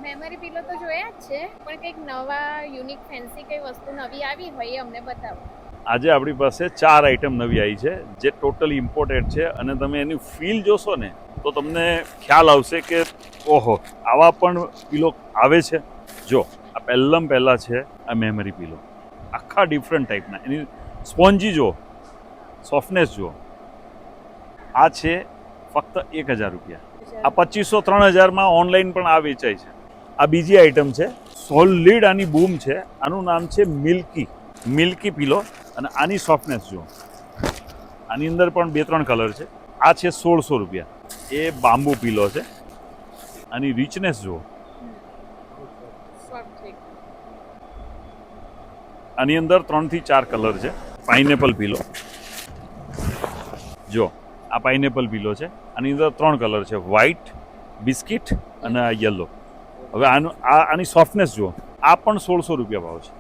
Memory pillow તો જોયા જ છે, પણ કંઈક નવા યુનિક ફેન્સી કઈ વસ્તુ નવી આવી હોય એ અમને બતાવો. આજે આપણી પાસે 4 આઇટમ નવી આવી છે જે ટોટલી ઇમ્પોર્ટેડ છે અને તમે એની ફીલ જોશો ને તો તમને ખ્યાલ આવશે કે ઓહો આવા પણ પિલો આવે છે. જો આ પહેલા છે આ મેમરી પિલો, આખા ડિફરન્ટ ટાઈપના, એની સ્પોન્જી જુઓ, સોફ્ટનેસ જુઓ. આ છે ફક્ત 1000 રૂપિયા. આ 2500-3000માં ઓનલાઈન પણ આ વેચાય છે. આ બીજી આઈટમ છે, સોલિડ આની બૂમ છે, આનું નામ છે મિલ્કી પિલો અને આની સોફ્ટનેસ જુઓ. આની અંદર પણ 2-3 કલર છે. આ છે 1600 રૂપિયા. એ બાંબુ પિલો છે. આની રિચનેસ જુઓ. આની અંદર 3 થી 4 કલર છે. પાઇનેપલ પિલો જો, આ પાઇનેપલ પિલો છે. આની અંદર 3 કલર છે, વ્હાઈટ, બિસ્કિટ અને યલો. હવે આની સોફ્ટનેસ જુઓ. આ પણ 1600 રૂપિયા ભાવ છે.